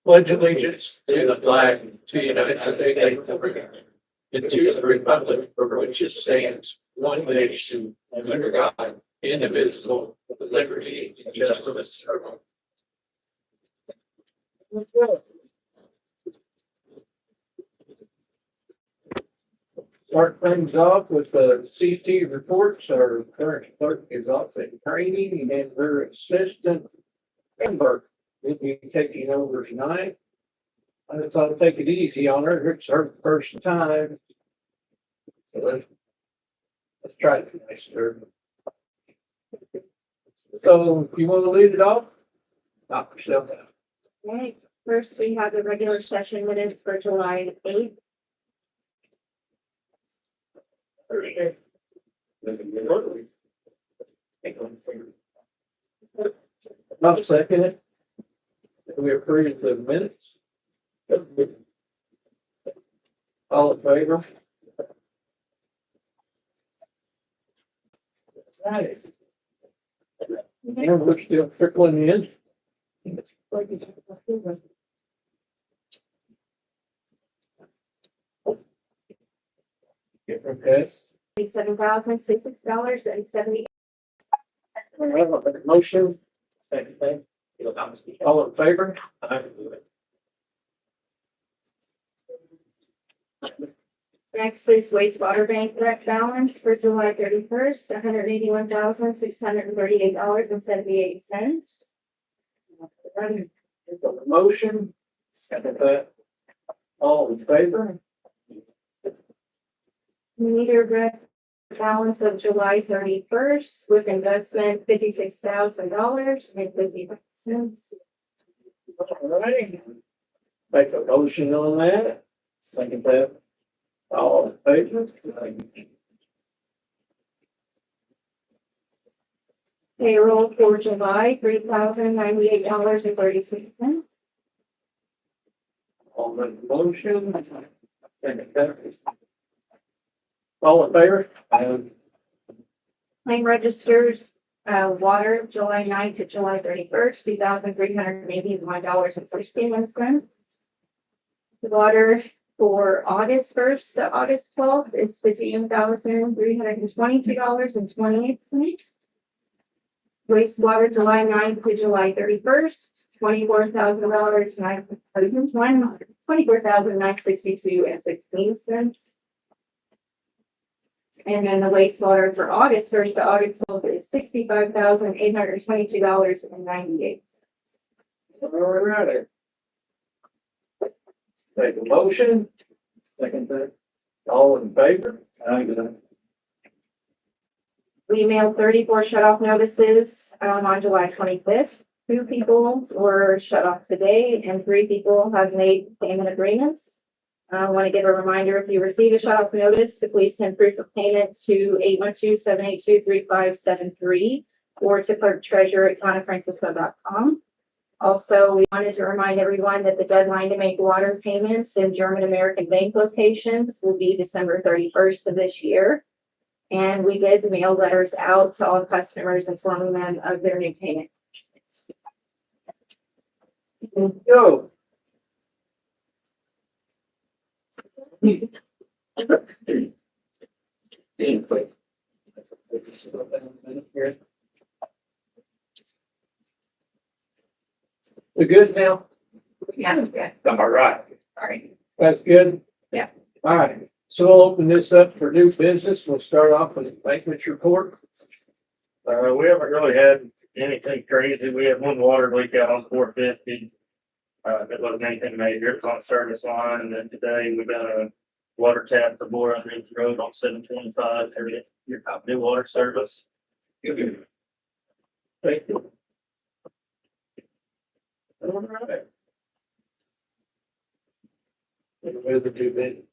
pledge allegiance to the flag to the United States of America and to the republic for which it stands, one nation, under God, indivisible, with liberty and justice for all. Start things off with the CT reports. Our current clerk is off in training and her assistant, Amber, will be taking over tonight. I thought I'd take it easy on her. It's her first time. So let's try to finish her. So if you want to lead it off, knock yourself out. Right, first we have the regular session minutes for July 8th. Thursday. Not second it. We approve the minutes. All in favor? Right. And we're still trickling in. Okay. $7,066.70. Motion. Second thing. All in favor? Next is wastewater bank direct balance for July 31st, $181,638.78. Motion. Second that. All in favor? Meter direct balance of July 31st with investment $56,000.50. All right. Make a motion on that. Second that. All in favor? Payroll for July, $3,098.36. All make the motion. Second that. All in favor? Claim registers, water, July 9th to July 31st, $2,381.61. Water for August 1st to August 12th is $15,322.28. Wastewater, July 9th to July 31st, $24,962.16. And then the wastewater for August 1st to August 12th is $65,822.98. All right. Make a motion. Second that. All in favor? We mailed 34 shut-off notices on July 25th. 2 people were shut off today and 3 people have made payment agreements. I want to give a reminder, if you receive a shut-off notice, to please send proof of payment to 812-782-3573 or to clerk treasurer at TanaFrancisco.com. Also, we wanted to remind everyone that the deadline to make water payments in German American Bank locations will be December 31st of this year. And we did mail letters out to all customers informing them of their new payment. Go. We good now? Yeah, yeah, All right. sorry. That's good? Yeah. All right, so we'll open this up for new business. We'll start off with the maintenance report. We haven't really had anything crazy. We had one water leak out on 450. It wasn't anything major. It was on a service line. And then today we got a water tap for bore underneath the road on 725 for your new water service. Thank you. All right. Move the two bid.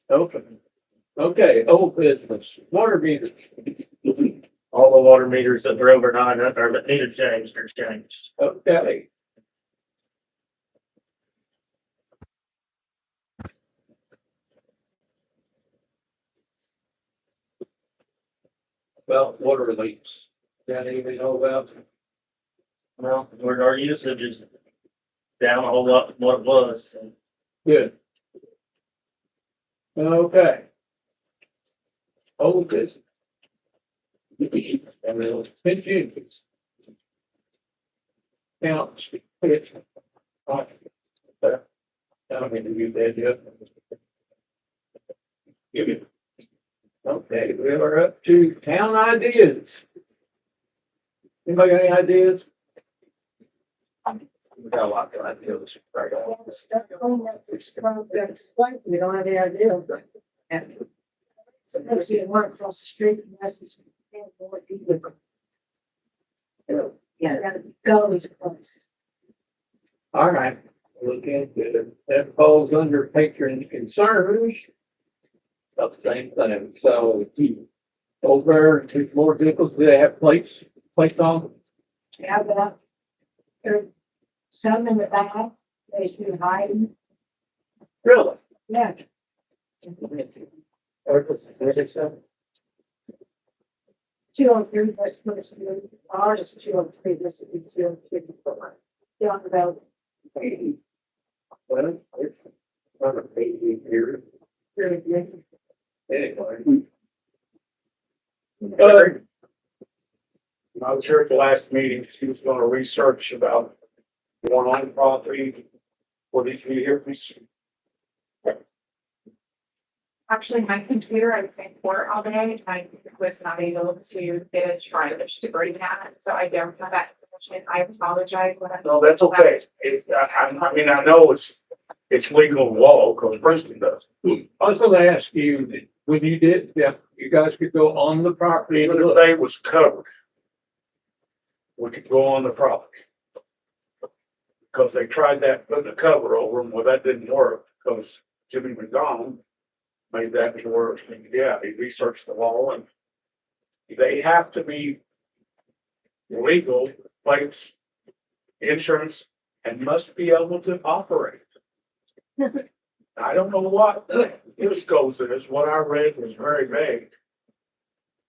Open. Okay, old business, water meters. All the water meters that were over 900 or that needed changed are changed. Okay. Well, water leaks. Got anything to know about? Well, our usage is down a whole lot from what it was, so. Good. Okay. Old business. And we'll continue. Now, it's. I don't mean to use that yet. Okay, we are up to town ideas. Anybody got any ideas? We got a lot of ideas. Right on. We don't have any idea. Sometimes you work across the street and that's. Yeah, go is close. All right, look into it. That falls under patrons' concerns. About the same thing, so over to more vehicles, do they have plates on? Yeah, but there's some in the back, they should hide. Really? Yeah. Two on three, that's what it's doing. Ours is 203, this is 254. Yeah, on the road. Well, it's not a baby here. Anyway. I was here at the last meeting, she was gonna research about going on property for these vehicles. Actually, my computer, I was in court all day, I was not able to get a charge to bring that, so I don't have that information. I apologize when I. No, that's okay. I mean, I know it's legal law, because Princeton does. I was gonna ask you, when you did, yeah, you guys could go on the property and Even if look. they was covered, we could go on the property. Because they tried that, putting a cover over them, well, that didn't work, because Jimmy McDonald made that to work, and yeah, he researched the law, and they have to be legal, plates, insurance, and must be able to operate. I don't know what this goes in, is what I read was very vague.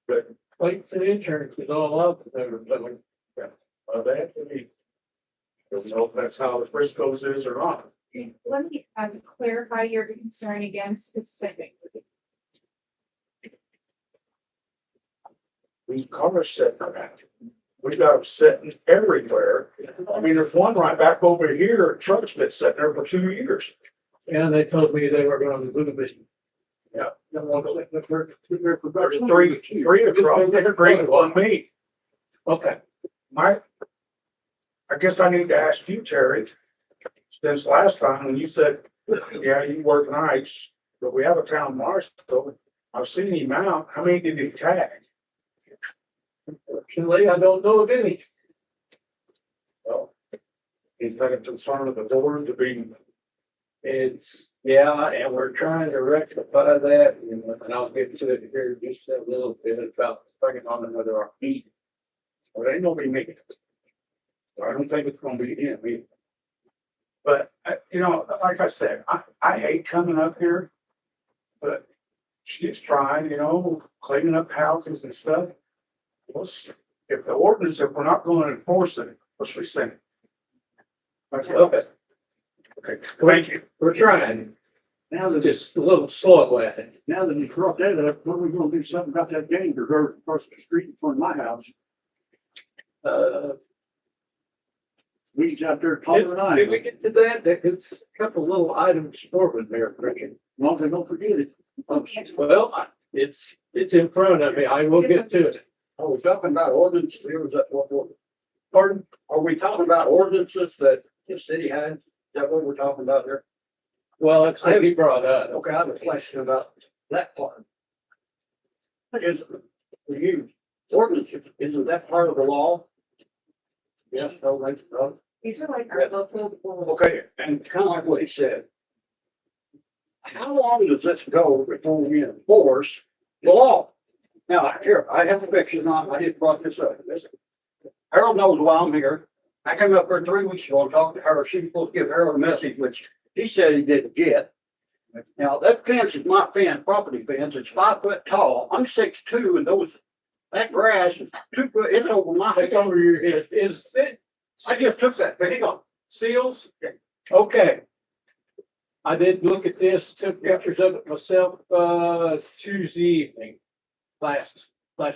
But Plates and insurance is all up there, but they have to be. Don't know if that's how the Frisco's is or not. Let me clarify your concern again specifically. These cars sitting around. We got them sitting everywhere. I mean, there's one right back over here at church that's sitting there for 2 years. and they told me they were gonna move it. Yeah. There's There's three across, there's three on me. Okay, I guess I need to ask you, Terry, since last time when you said, yeah, you work nights, but we have a town marshal. I've seen him out. How many did he tag? fortunately, I don't know of any. Well, he's got a concern of the board to be, It's, yeah, and we're trying to rectify that, and I'll get to it here just a little bit about bringing on another RP. well, ain't nobody making it. So I don't think it's gonna be him either. But, you know, like I said, I hate coming up here. But she's trying, you know, cleaning up houses and stuff. If the ordinance, if we're not gonna enforce it, let's rescind it. That's what I said. Okay, thank you. We're trying. Now they're just a little slow at it. Now that you brought that up, when are we gonna do something about that gang reserve across the street in front of my house? Weeds out there taller than Did we I. get to that? It's a couple little items forward there, Christian. As long as they don't forget it. Well, it's in front of me. I will get to it. Are we talking about ordinances here? Is that what? Pardon? Are we talking about ordinances that the city has? Is that what we're talking about here? Well, it's what he brought up. Okay, I have a question about that part. Is, for you, ordinances, isn't that part of the law? Yes, no, right, no. These are like our local. Okay, and Kind of like what he said. How long does this go before we enforce the law? Now, here, I have a fiction on, I just brought this up. Harold knows why I'm here. I came up here 3 weeks ago and talked to her. She was supposed to give Harold a message, which he said he didn't get. Now, that fence is my fence, property fence. It's 5 foot tall. I'm 6'2", and that grass is 2 foot, it's over my It's head. over your head. Is it I just took that, but hang on. Seals? Okay. I did look at this, took pictures of it myself, Tuesday evening, last week.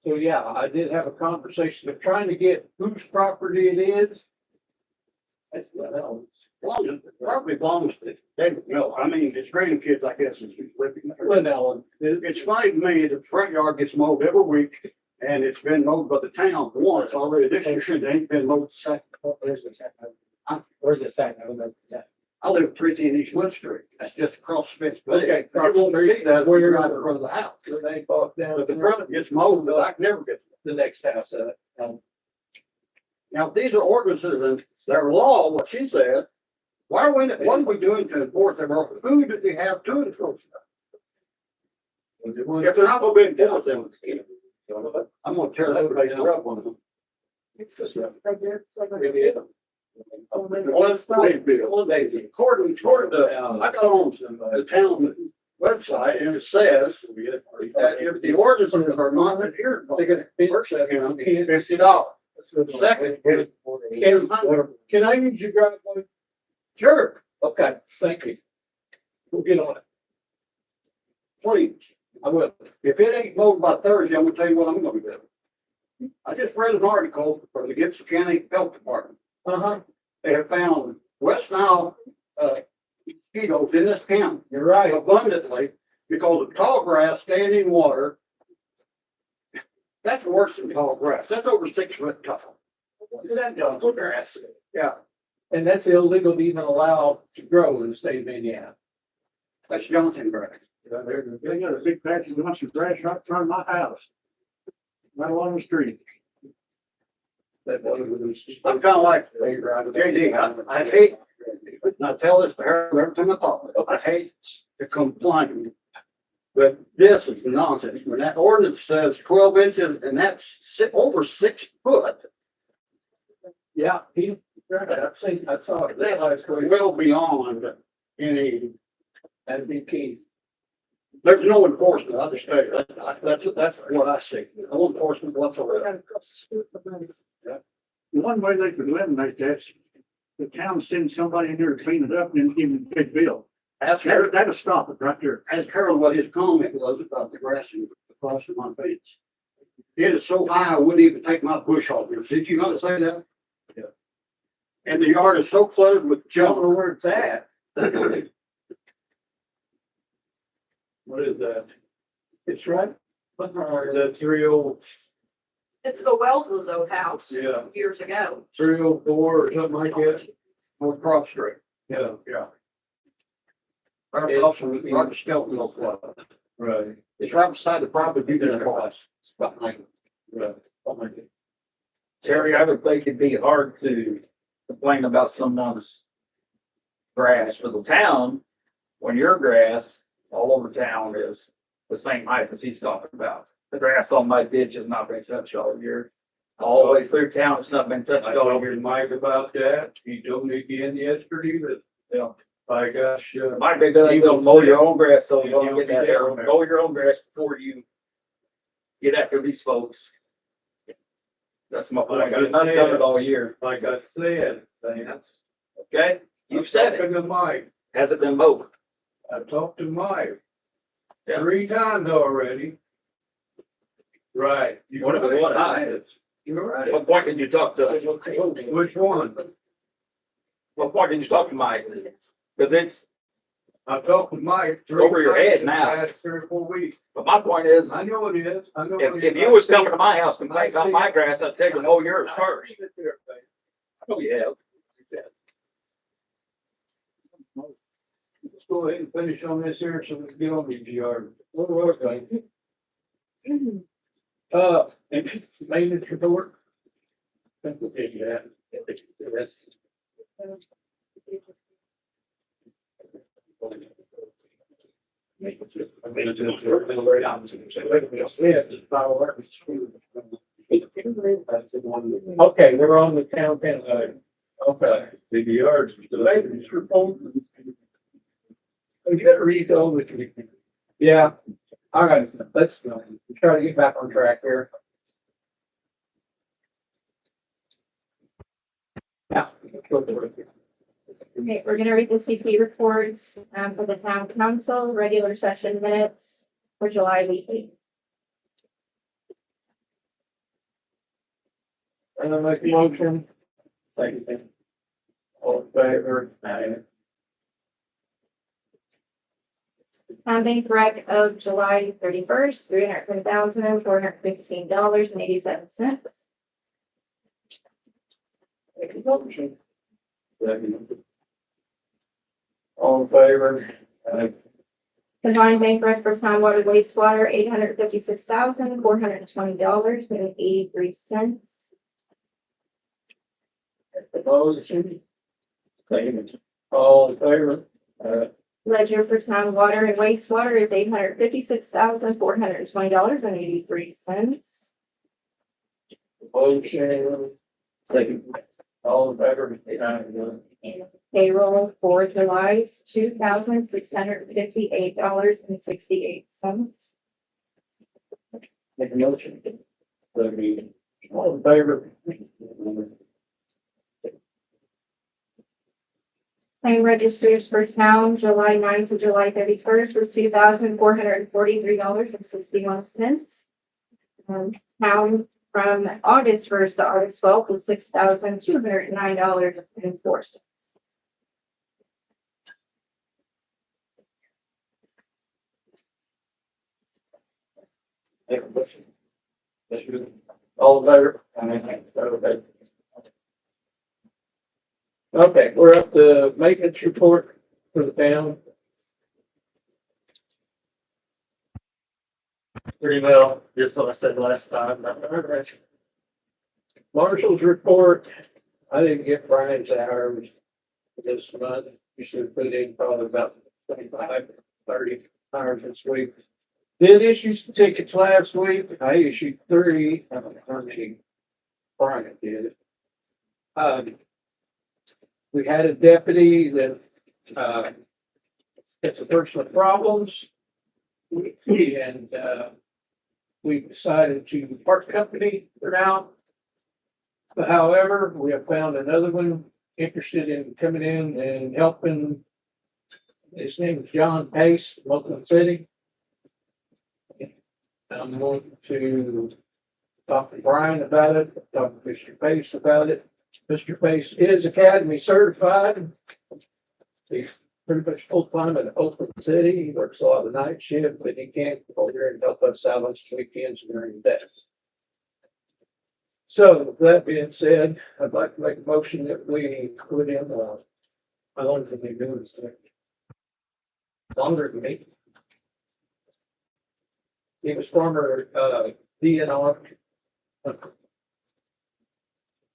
So yeah, I did have a conversation of trying to get whose property it is. That's what else. Probably belongs to David Miller. I mean, his grandkids, I guess, is living there. Glen Ellen. It's funny to me, the front yard gets mowed every week, and it's been mowed by the town once already. This year, it ain't been mowed second. Where's this at? Where's this at? I don't know. I live at 310 East Wood Street. That's just across Smith's Okay, Bay. across You won't the street, see that where when you're you're- out in front of the house. So they bought down But the front gets mowed, but I can never get. the next house, Now, these are ordinances and their law, what she said. Why are we, what are we doing to enforce them? Or who do we have to enforce them? If they're not gonna be enforced, then I'm gonna tear that place up on them. According to, I got on the town website and it says that if the ordinances are not adhered by, first account, $50. Second, can I use your driveway? sure, Okay, thank you. We'll get on it. please. I will. If it ain't voted by Thursday, I'm gonna tell you what I'm gonna do. I just read an article from the Gibson County Health Department. Uh-huh, They have found West Nile, mosquitoes in this county you're right. abundantly because of tall grass standing in water. That's worse than tall grass. That's over 6 foot tall. Grass. Yeah, And that's illegal to even allow to grow in the state of Indiana. that's Johnson grass. They got a big patch of bunch of grass right in front of my house. Right along the street. That was. I'm kind of like JD. I hate, and I tell this to her every time I talk, I hate to complain. But this is nonsense. When that ordinance says 12 inches and that's over 6 foot, Yeah, I've seen, I saw it. that's well beyond any, That'd be key. there's no enforcement. I'll just tell you, that's what I see. No enforcement whatsoever. One way they could eliminate that, the town sends somebody in there to clean it up and then give them a big bill. Ask her, That'll stop it right there. ask Harold what his comment was about the grass and across from my fence. It is so high, I wouldn't even take my bush off there. Did you not say that? Yeah. And the yard is so cluttered with I don't know junk. where it's at. What is that? It's right. The 30, It's the Wells's old house yeah, years ago. 304 or something like that. On Cross Street. Yeah, Right across from Roger Skelton, no flood. right. It's right beside the property you just bought. Right. Terry, I would think it'd be hard to complain about someone's grass for the town when your grass all over town is the same height as he's talking about. The grass on my ditch has not been touched all year. All the way through town, it's not been touched I all talked year. to Mike about that. He told me again yesterday that, Yeah. by gosh, Might be a good idea to mow your own grass so you don't get that Yeah. error. Mow your own grass before you get after these folks. That's my point. I've done it all year. like I said, Vance. Okay? You've said it. Talking to Mike, Has it been mowed? I talked to Mike. Yeah. 3 times already. Right. What if it was high? You're right. What point did you talk to? Which one? What point did you talk to Mike? Because it's, I talked with Mike. Over your head 3 times in the now. Last 3 or 4 weeks. but my point is, I know it is. I know. if you was coming to my house complaining about my grass, I'd take and mow yours first. I know you have. Let's go ahead and finish on this here so we can get on the yard. Okay. Maintenance report. Think we'll take that. That's- Okay, we're on the town, okay, the yards, the maintenance report. We gotta read over to. Yeah, all right, let's try to get back on track here. Yeah. Okay, we're gonna read the CT reports, for the town council, regular session minutes for July weekly. And I make a motion. Second. All in favor? Aye. Town bank rec of July 31st, $310,415.87. Make a motion. Second. All in favor? Aye. Combined bank rec for town water wastewater, $856,420.83. Motion. Second. All in favor? Ledger for town water and wastewater is $856,420.83. Motion. Second. All in favor? And payroll for July is $2,658.68. Make a motion. Second. All in favor? Claim registers for town, July 9th to July 31st is $2,443.61. Town from August 1st to August 12th is $6,209.04. Make a motion. All in favor? Okay. Okay, we're up to maintenance report for the town. Pretty well, just what I said last time. Marshall's report, I didn't get Brian's hours this month. You should have put in probably about 25, 30 hours this week. Did issue some tickets last week. I issued 3. I don't know how many Brian did. We had a deputy that, it's a person with problems. And, we decided to part company for now. But however, we have found another one interested in coming in and helping. His name is John Pace, Oakland City. I'm going to talk to Brian about it, talk to Mr. Pace about it. Mr. Pace is Academy certified. He's pretty much full-time in Oakland City. He works a lot of night shift, but he can't go there and help us out on weekends during the day. So with that being said, I'd like to make a motion that we put in, how long has it been doing this thing? Longer than me. He was former, DNR.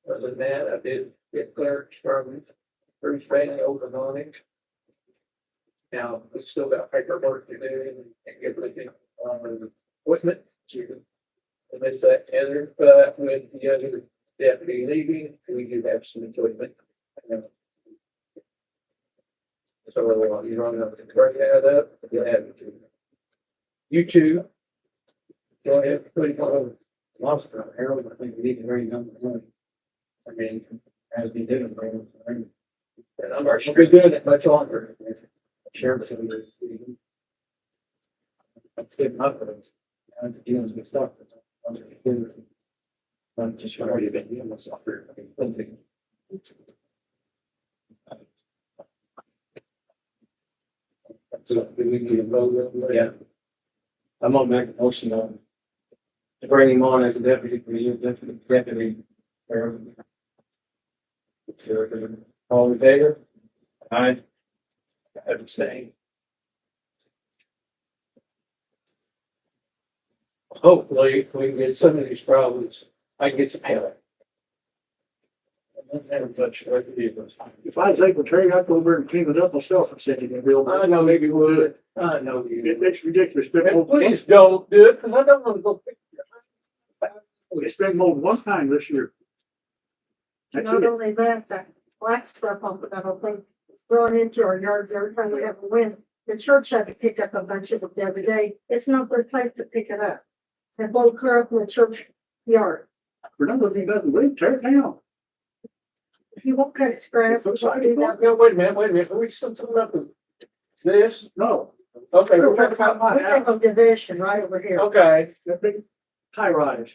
Other than that, I did get clerks from Bruce Bailey over on it. Now, we still got paperwork to do and get looking on equipment to miss that together, but with the other deputy leaving, we do have some equipment. So you run up to break that up, you'll have it to. You two. Go ahead, put it on. Lost Harold, I think we need to bring them. I mean, as we did. And I'm not sure we're doing it much longer. Sheriff's. That's good enough for us. And the dealings with stuff. I'm just already been dealing with stuff. So do we need a vote? Yeah. I'm gonna make a motion on to bring him on as a deputy for you, deputy. All in favor? Aye. Abstain. Hopefully, we can get some of these problems, I can get some help. If I was able to turn up over and clean it up myself and send it in real. I know you would, I know you would. It's ridiculous. And please don't do it, because I don't want to go. It's been mowed one time this year. That's Not it. only that, the black stuff on the whole thing is thrown into our yards every time we have a wind. The church had to pick up a bunch of it the other day. It's not their place to pick it up. They both clear up in the church yard. Remember, if he doesn't leave, tear it down. He won't cut his grass. He won't do that. No, wait a minute, are we still talking about this? No, Okay, we're we're talking talking about We my have house, a division right over here. okay. the big high rise.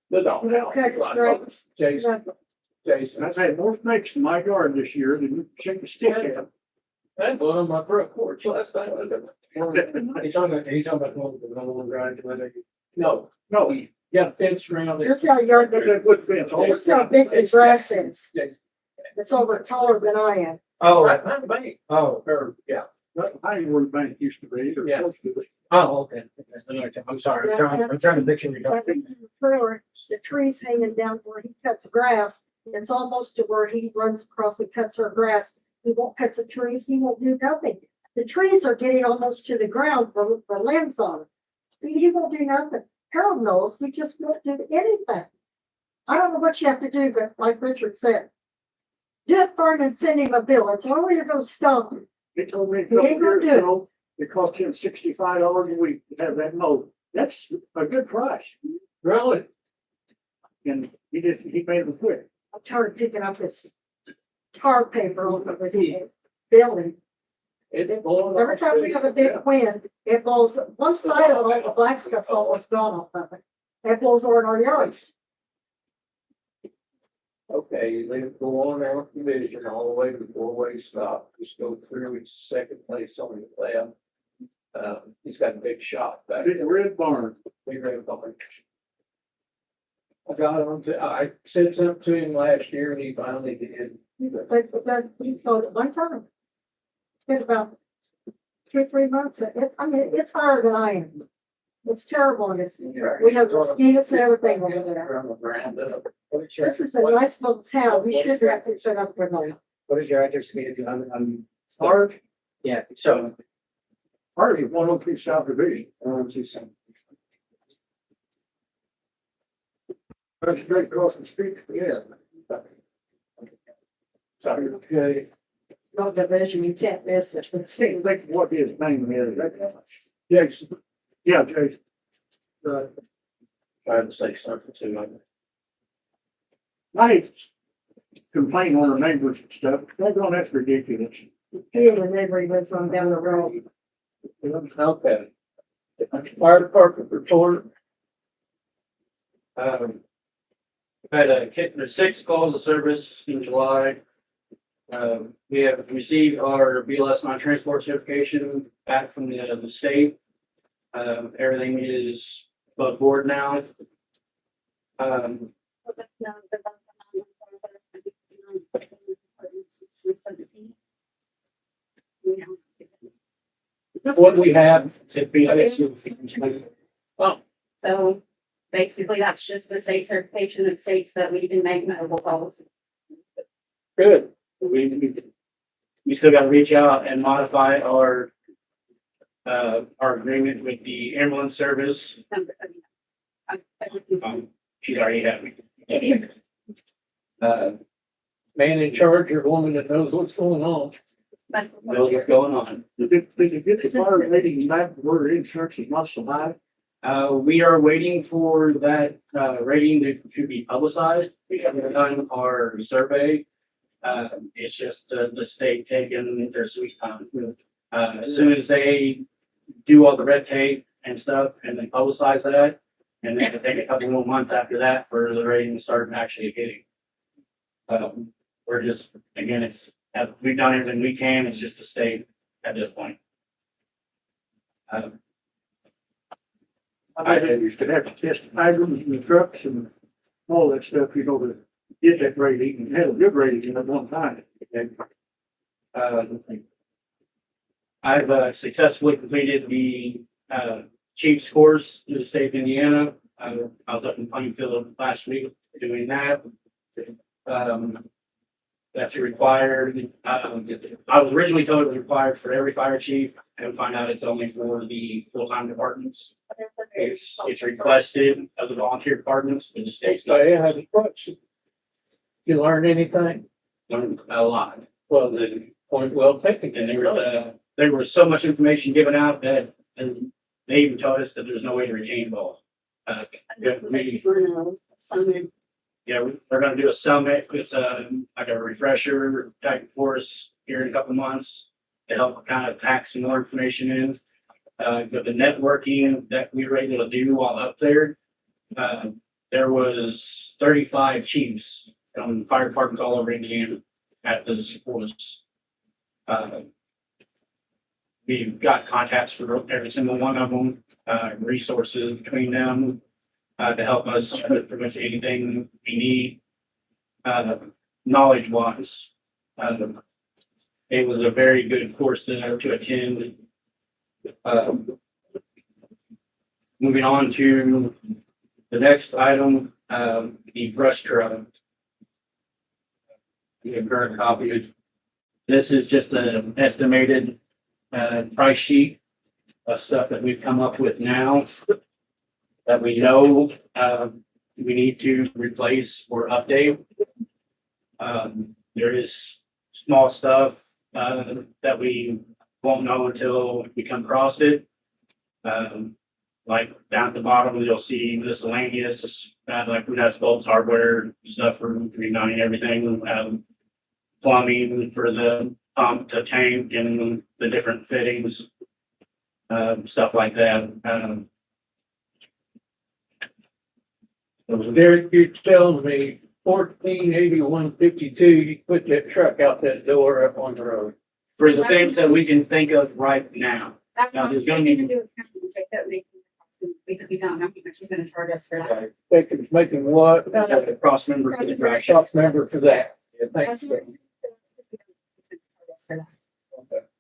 The dog. He won't cut his grass. Jason, Nothing. Jason, I've had more snakes in my yard this year than you shake a stick at. that one on my front porch last night. He's talking about the one drive, no, No, you got a fence around it. Here's how yard, that wood fence, all here's how big the grass is. Jason. It's over taller than I am. Oh, Right, not the bank. oh, Or, yeah. I ain't where the bank used to be, or Yeah. close to it. oh, okay. I'm sorry, I'm trying to picture your But in the trailer, the trees hanging down where he cuts grass, it's almost to where he runs across and cuts her grass. He won't cut the trees, he won't do nothing. The trees are getting almost to the ground, the limbs on it. He won't do nothing. Harold knows, he just won't do anything. I don't know what you have to do, but like Richard said, do it for him and send him a bill. It's all you're gonna stop him. He told me a He couple ain't gonna years do it. ago, it cost him $65 a week to have that mowed. That's a good price. Really? And he made it quick. I'm tired of picking up this tar paper over this building. It's blowing. Every time we have a big wind, it blows, one side of all the black stuff's almost gone off of it. It blows over in our yards. Okay, you leave it go on our division all the way to the four-way stop, just go through each second place on the left. He's got a big shop back Big there, red barn. big red barn. I got him to, I said something to him last year and he finally did. But he's voted one time. It's about 2 or 3 months. I mean, it's higher than I am. It's terrible. And we have mosquitoes and everything over there. On the ground up. This is a nice little town. We should have to set up with them. What is your address? I'm. Harv, Yeah, so. Harvey, 103 South Division. That's straight across the street, yeah. Sorry, okay. No division, you can't miss it. It's Can't think of what his name is. Jason, Yeah, Jason. trying to say something to him. I complain on the neighbors and stuff. That's ridiculous. he and the neighbor he lives on down the road. Okay. Fire department report. Had there's 6 calls of service in July. We have received our BLS non-transport certification back from the state. Everything is above board now. What we have to be. So basically, that's just the state certification that states that we can make medical calls. Good. We still gotta reach out and modify our agreement with the ambulance service. She's already had me. Man in charge or woman that knows what's going on. Knows what's going on. Did you get the fire rating back where insurance is not so high? We are waiting for that, rating to be publicized. We haven't done our survey. It's just the state taking their sweet time. As soon as they do all the red tape and stuff and then publicize that, and then it'll take a couple more months after that for the rating to start actually hitting. We're just, again, we've done everything we can. It's just the state at this point. I used to have to test hydrants in the trucks and all that stuff, you know, to get that rating, and had a good rating at one time. I've successfully completed the chief's course through the state of Indiana. I was up in Plainfield last week doing that. That's required. I was originally told it was required for every fire chief, and find out it's only for the full-time departments. It's requested of the volunteer departments, but the state's not. Yeah, have a question. You learn anything? Learned a lot. Well, then, point well taken. And there was so much information given out that, and they even told us that there's no way to retain both. Yeah, we're gonna do a summit. It's like a refresher type course here in a couple months to help kind of pack some more information in. With the networking that we were able to do while up there, there was 35 chiefs from fire departments all over Indiana at this course. We've got contacts for every single one of them, resources between them, to help us with pretty much anything we need, knowledge wise. It was a very good course to attend. Moving on to the next item, the brush truck. The current copy. This is just an estimated price sheet of stuff that we've come up with now that we know we need to replace or update. There is small stuff that we won't know until we come across it. Like down at the bottom, you'll see miscellaneous, like nuts, bolts, hardware, stuff for remounting everything, plumbing for the pump to tank and the different fittings, stuff like that. Derek, you're telling me 148152, you put that truck out that door up on the road. For the things that we can think of right now. That's Now, not there's gonna taken be- into account, which I bet we can- because we don't know how much you're gonna charge us for that. They could making what? The cross member for the track. Shop member for that. Yeah, thanks.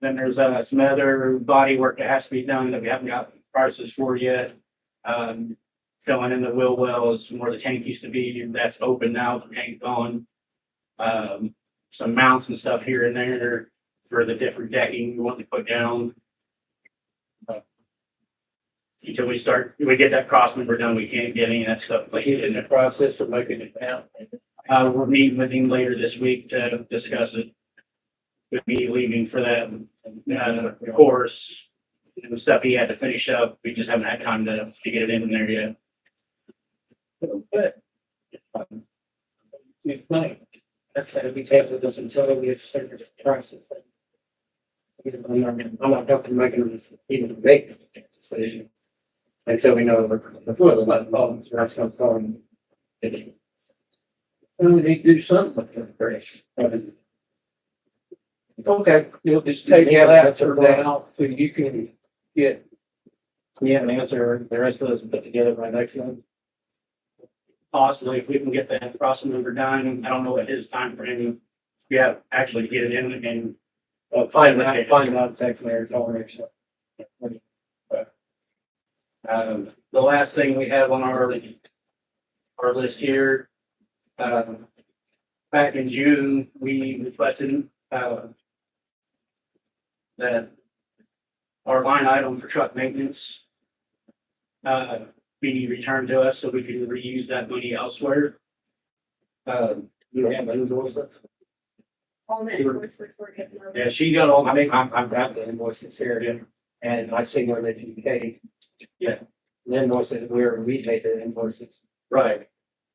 Then there's some other body work that has to be done that we haven't got prices for yet. Filling in the wheel wells where the tank used to be, that's open now, the tank's gone. Some mounts and stuff here and there for the different decking we want to put down. Until we get that cross member done, we can't get any of that stuff placed He's in in the there. process of making it down. We're meeting with him later this week to discuss it. With me leaving for that, course and the stuff he had to finish up, we just haven't had time to get it in there yet. You think? That's said, we take with this until we have certain prices. Because I'm not comfortable making this, even make a decision. Until we know the full problems, that's what's going. We need to do something with that bridge. Okay, you'll just take Yeah, that that's for okay. now, so you can get, We have an answer, the rest of this put together by next month. Possibly, if we can get that cross member done, I don't know what his time frame. We have actually get it in and Find out, text me or call me or something. the last thing we have on our list here. Back in June, we requested that our line item for truck maintenance be returned to us so we can reuse that money elsewhere. You have invoices? All the invoices we're getting. over. Yeah, she's got all, I think I've got the invoices here, and I've seen where that you pay. Yeah. The invoices where we pay the invoices. right.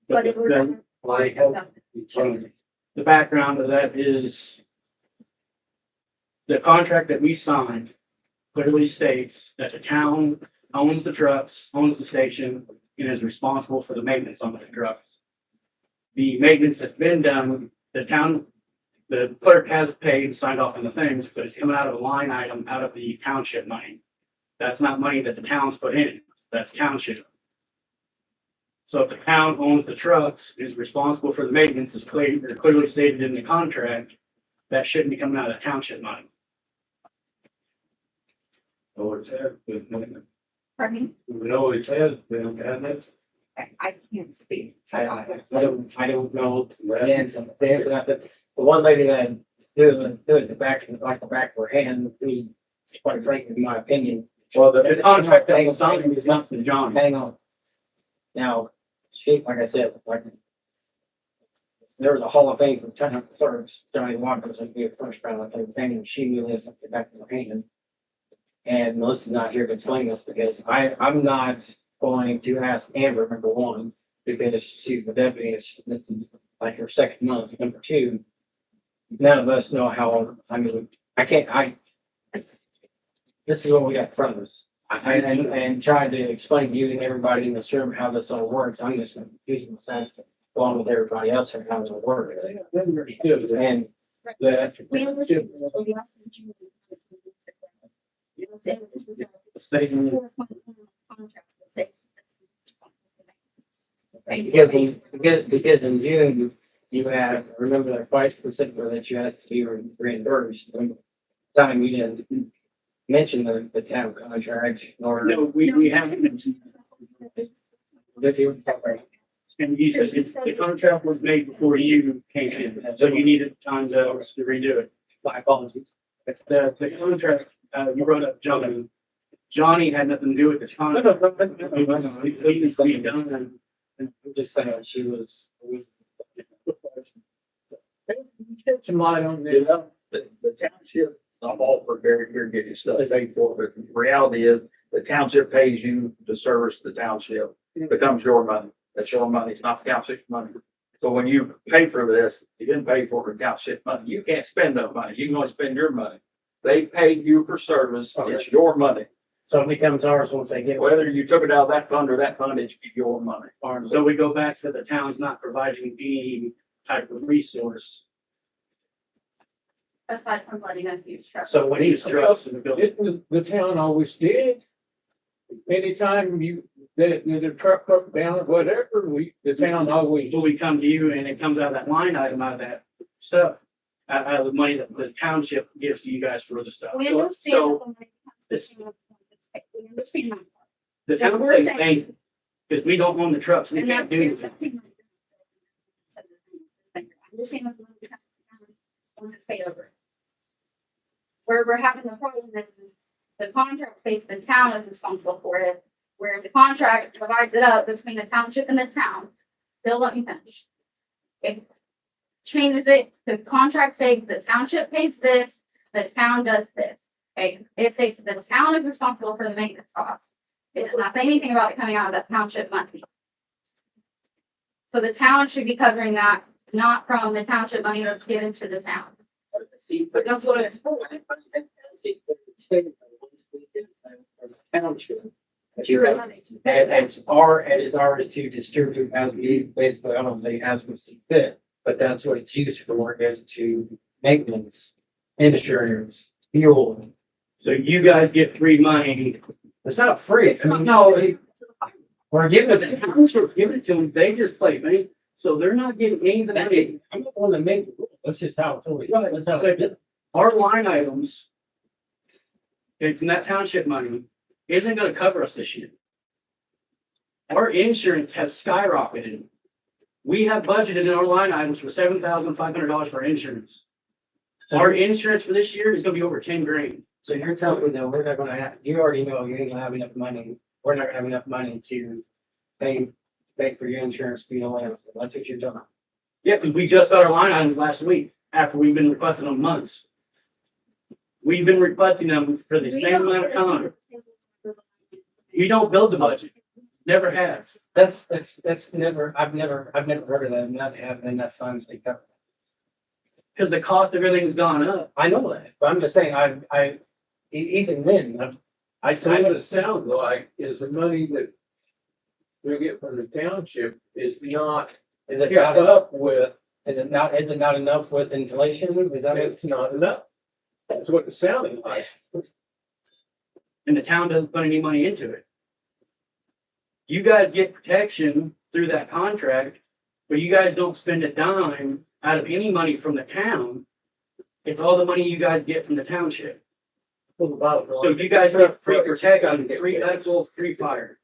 But it was. Then Like, the background of that is the contract that we signed clearly states that the town owns the trucks, owns the station, and is responsible for the maintenance on the trucks. The maintenance that's been done, the town, the clerk has paid and signed off on the things, but it's coming out of a line item out of the township money. That's not money that the town's put in, that's township. So if the town owns the trucks, is responsible for the maintenance, is clearly stated in the contract, that shouldn't be coming out of township money. Always has been, Pardon it always has been, hasn't it? me? I can't speak. I don't know, Dan's not the one lady that doing the back, like the back of her hand, we, quite frankly, in my opinion. Well, the contract that was signed is not for John. Hang on. Now, she, like I said, like. There was a Hall of Fame from town clerks, Johnny Walker's like be a first round, like thing, she knew this up the back of her hand. And Melissa's not here to explain this because I'm not going to ask Amber, number one, because she's the deputy, and this is like her second month. Number two, none of us know how, I mean, this is what we got in front of us. And trying to explain to you and everybody in this room how this all works, I'm just confusing myself along with everybody else and how it all works. Understood that. And That. We understand. We asked you. because in June, you had, remember that quite specifically that you asked to be reimbursed. Time you didn't mention the town contract or. No, we haven't mentioned. If you. And you said the contract was made before you came in, so you needed time to redo it. My apologies. The contract, you brought up Johnny. Johnny had nothing to do with this contract. It needs to be done. I'm just saying, she was. Shed some light on You this. know, the township, I'm all for very getting stuff paid for, but the reality is the township pays you to service the township. It becomes your money. That's your money. It's not the township's money. So when you pay for this, you didn't pay for the township money. You can't spend that money. You can only spend your money. They paid you for service. It's your money. So it becomes ours once they get. Whether you took it out of that fund or that fund, it's your money. So we go back to the town's not providing any type of resource. Aside from letting us use trucks. So when These he's trucks in the building. Didn't the town always did? Anytime the truck broke down or whatever, the town always. Will we come to you and it comes out of that line item out of that stuff? Out of the money that the township gives to you guys for the stuff. We So- understand. So that the money comes to the town. We understand that. the town We're pays saying- paying, because we don't own the trucks, we And can't do anything. I understand what the money comes to the town once it's paid over. Where we're having the problem is the contract states the town is responsible for it, where the contract divides it up between the township and the town. Still let me finish. It changes it, the contract states the township pays this, the town does this. Okay, it states that the town is responsible for the maintenance costs. It does not say anything about it coming out of that township money. So the town should be covering that, not from the township money that's given to the town. See, but that's what it's for. Township. But you have, and it's ours to distribute as we, basically, I don't say as we see fit, but that's what it's used for, is to maintenance, insurance, fuel. So you guys get free money. It's not free. I mean, No, we're giving the it to township's giving it to them, they just play me, so they're not getting any of the money. I'm not the one that made the rule. That's just how it's always. That's how it is. Our line items, okay, from that township money, isn't gonna cover us this year. Our insurance has skyrocketed. We have budgeted in our line items for $7,500 for insurance. Our insurance for this year is gonna be over 10 grand. So you're telling me that we're not gonna have, you already know you ain't gonna have enough money, we're not gonna have enough money to pay for your insurance, fuel, and that's what you're doing. Yeah, because we just got our line items last week, after we've been requesting them months. We've been requesting them for the same amount of time. We don't build the budget, never have. That's never, I've never heard of that, not having enough funds to cover. Because the cost of everything's gone up. I know that, but I'm just saying, even then, So what it sounds like is the money that we get from the township is not is it kept not, up with, is it not enough with inflation? Is that what? it's not enough. That's what it sounded like. And the town doesn't put any money into it. You guys get protection through that contract, but you guys don't spend a dime out of any money from the town. It's all the money you guys get from the township. So you guys get free protection, free medical, free fire.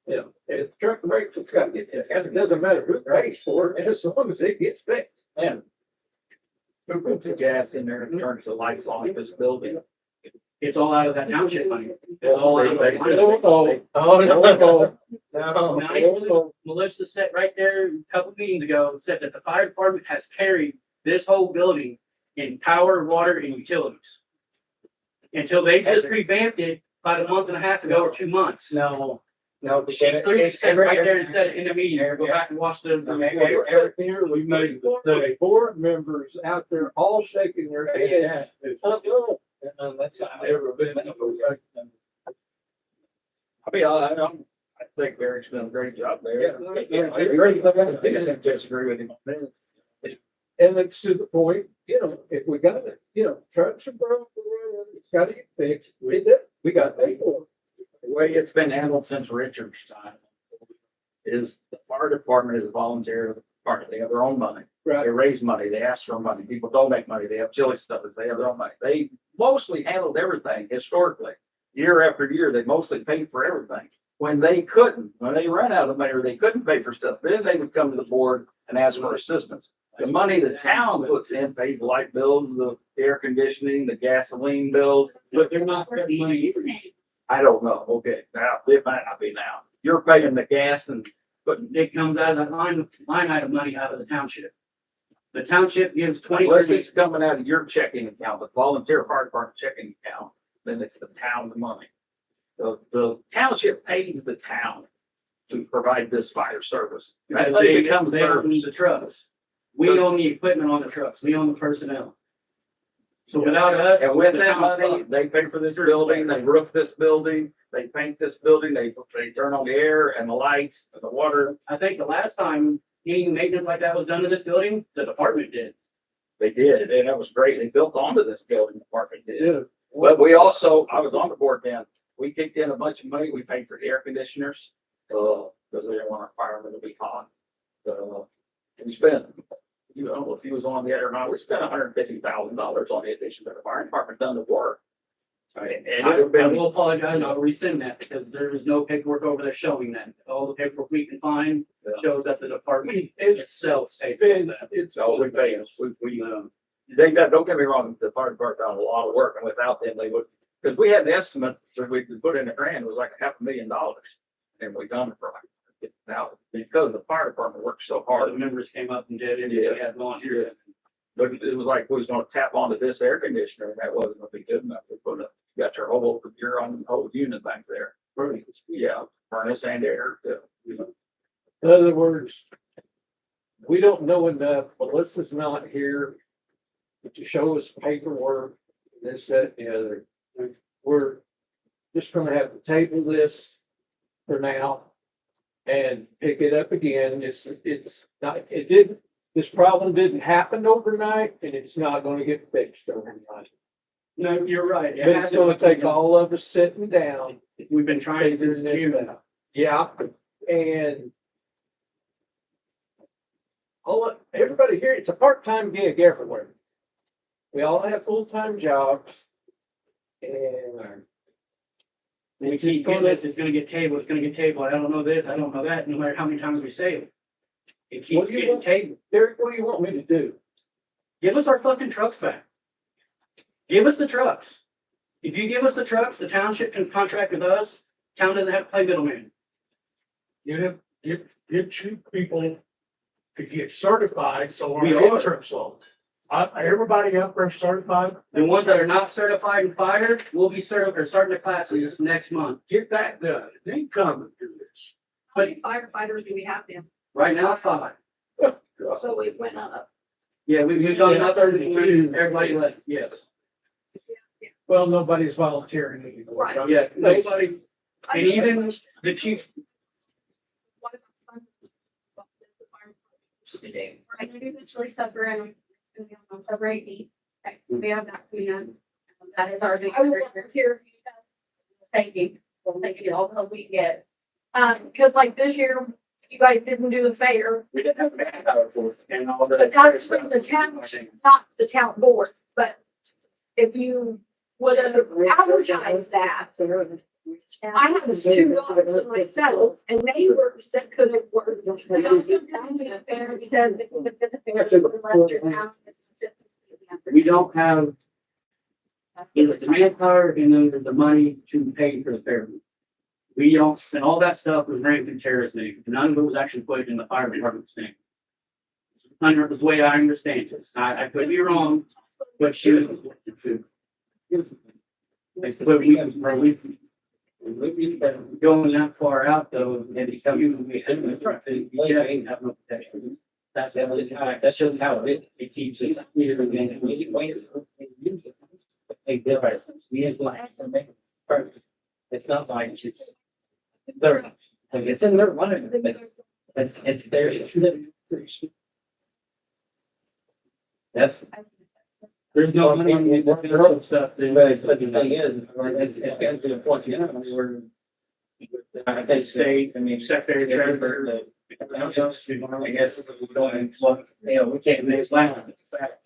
You know, if the truck breaks, it's got to get fixed. It doesn't matter who pays for it, as long as it gets fixed. Yeah. Who puts the gas in there and turns the lights on in this building? It's all out of that township money. It's all out of They- that they- line. Oh, Oh, no, no. no. Melissa said right there a couple meetings ago, said that the fire department has carried this whole building in power, water, and utilities. Until they just revamped it about a month and a half ago or 2 months. No, No, So you said right there instead of in the meeting, go back and watch the. Here, we made the board members out there all shaking their heads. That's Never been. I think Eric's done a great job there. Yeah. I just disagree with him on this. And it's to the point, if we got it, trucks are broke, it's gotta get fixed, we got to pay for it. The way it's been handled since Richard's time is the fire department is a volunteer department. They have their own money. Right. They raise money, they ask for money. People donate money. They have chili stuffers. They have their own money. They mostly handled everything historically. Year after year, they mostly paid for everything. When they couldn't, when they ran out of money or they couldn't pay for stuff, then they would come to the board and ask for assistance. The money the town puts in pays the light bills, the air conditioning, the gasoline bills. But they're not putting money either. I don't know. Okay, now, it might not be now. You're paying the gas and putting, It comes out of that line item money out of the township. The township gives 20. unless it's coming out of your checking account, the volunteer fire department checking account, then it's the town's money. The township pays the town to provide this fire service. That Because money they becomes own theirs. the trucks. We own the equipment on the trucks. We own the personnel. So without us. And with the that town's money, fucked. they pay for this building, they roof this building, they paint this building, they turn on the air and the lights and the water. I think the last time any maintenance like that was done to this building, the department did. They did, and that was great. They built onto this building, the department did. Yeah. But we also, I was on the board then, we kicked in a bunch of money, we paid for the air conditioners, because we didn't want our firemen to be hot. We spent, you know, if he was on the air or not, we spent $150,000 on the addition to the fire department done the work. And it I would have will been, apologize, and I'll rescind that because there is no paperwork over there showing that. All the paperwork we can find shows that the department itself paid for that. It's so we pay us, they got, don't get me wrong, the fire department done a lot of work, and without them, they would, because we had an estimate that we could put in the grant, it was like $500,000. And we done it for like, now, because the fire department worked so Our hard, members came up and did it, and they had volunteers. but it was like, we was gonna tap onto this air conditioner, and that wasn't gonna be good enough. We put got your whole, you're on the whole unit back there. Yeah, furnace and air, too, you know. In other words, we don't know enough, Melissa's not here to show us paperwork, this, that, and the other. We're just gonna have to table this for now and pick it up again. It's not, this problem didn't happen overnight and it's not gonna get fixed overnight. No, you're right. It But it's gonna hasn't- take all of us sitting down. We've been trying since figuring this June. out. Yeah, and everybody here, it's a part-time gig everywhere. We all have full-time jobs. And We keep getting this, it's gonna get tabled, it's gonna get tabled. I don't know this, I don't know that, no matter how many times we say it. It What keeps do you getting want? tabled. Derek, what do you want me to do? Give us our fucking trucks back. Give us the trucks. If you give us the trucks, the township can contract with us. Town doesn't have to play middleman. Get you people to get certified, so We our are. insurance loans. Everybody up there certified, The ones that are not certified and fired will be certified or starting the classes next month. get that done, then come and do this. How many firefighters do we have now? Right now, 5. So we went up. Yeah, we've done up there, everybody left, yes. Well, nobody's volunteering anymore. Right. Yeah, nobody, and even the chief, What about funds? What does the fire department used to do? We're gonna do the chili supper and it's gonna be on October 18th. Okay, we have that coming in. That is our big. I will volunteer. Thank you. We'll take you all the help we can get. Because like this year, you guys didn't do the fair, We didn't have manpower for it and all that. but that's from the town, not the town board, but if you would have advertised that. I have 2 dogs myself and neighbors that could have worked. We also don't do the fair because if we did the fair, we would have left your town. we don't have, there's the manpower and then there's the money to pay for the fair. We don't, and all that stuff was ran through Tara's name. None of it was actually put in the fire department's name. Under the way I understand this. I could be wrong, but she was. But we, Going that far out though, maybe come you, you ain't have no protection. That's just how it is. It keeps it. It's not like it's. They're, like, it's in their money, it's theirs. That's, There's no money in the defensive stuff. but the thing is, it's getting to the point, you know, where. I think State, I mean, Secretary Treasurer. I guess, it's going, well, you know, we can't make this land.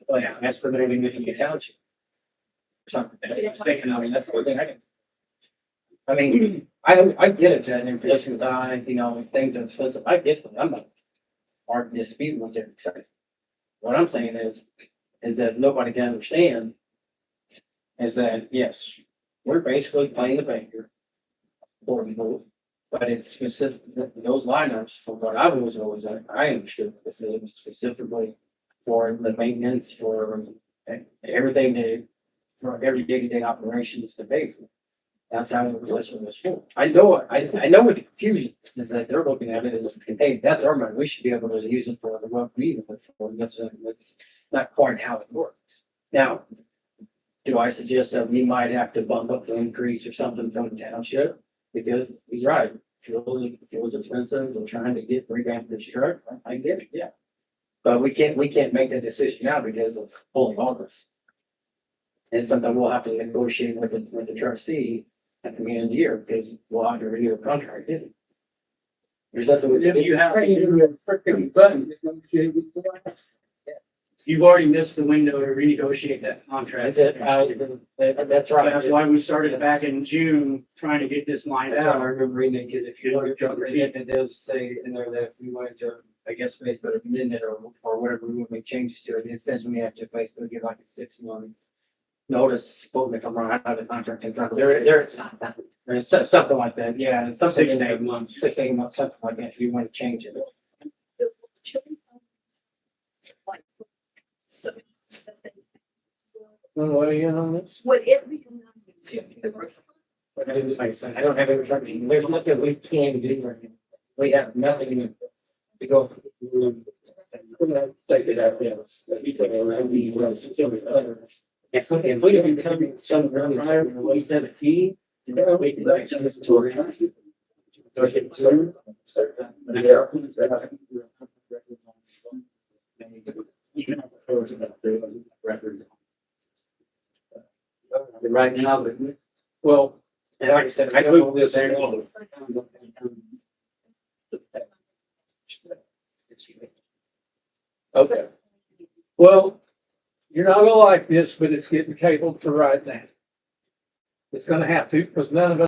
Yeah, that's for maybe making a township. Or something, that's mistaken, I mean, that's the only thing I can. I mean, I get it, that inflation's high, you know, things are expensive, I get it, I'm not. Aren't disputing what they're saying. What I'm saying is that nobody can understand. Is that, yes, we're basically playing the banker. Or but it's specific, those lineups, from what I was always, I understood, this it was specifically for the maintenance, for everything to, for every day-to-day operations to pay for. That's how the list was for. I know what the confusion is that they're looking at it as, hey, that's our money, we should be able to use it for the work we need it for, that's not quite how it works. Now, do I suggest that we might have to bump up the increase or something from the township? Because he's right, fuel's expensive, we're trying to revamp this truck, I get it, yeah. But we can't make that decision now because of holding August. It's something we'll have to negotiate with the trustee at the end of the year, because we'll have to renew a contract, didn't we? There's nothing we can do. You have to button. You've already missed the window to renegotiate that contract. That's right. That's why we started back in June, trying to get this lined That's how I out. remember reading it, because if you look at geography, it does say in there that if we wanted to, I guess, basically amend it or whatever, we would make changes to it, it says we have to basically give like a 6 month notice, quote me if I'm wrong, I have the contract in front of me. There's something like that, yeah, it's something 6 to 8 months. 6 to 8 months, something like that, if you want to change it. Well, you know, this. Would it be enough to the But like I said, I don't have any, there's nothing we can do right now. We have nothing to go. Take it out, yeah. If we didn't come some ground higher, what you said, a fee, we can like this to it. Right now, well, And like I said, I don't know this there. okay. Well, you're not gonna like this, but it's getting tabled for right now. It's gonna have to, because none of us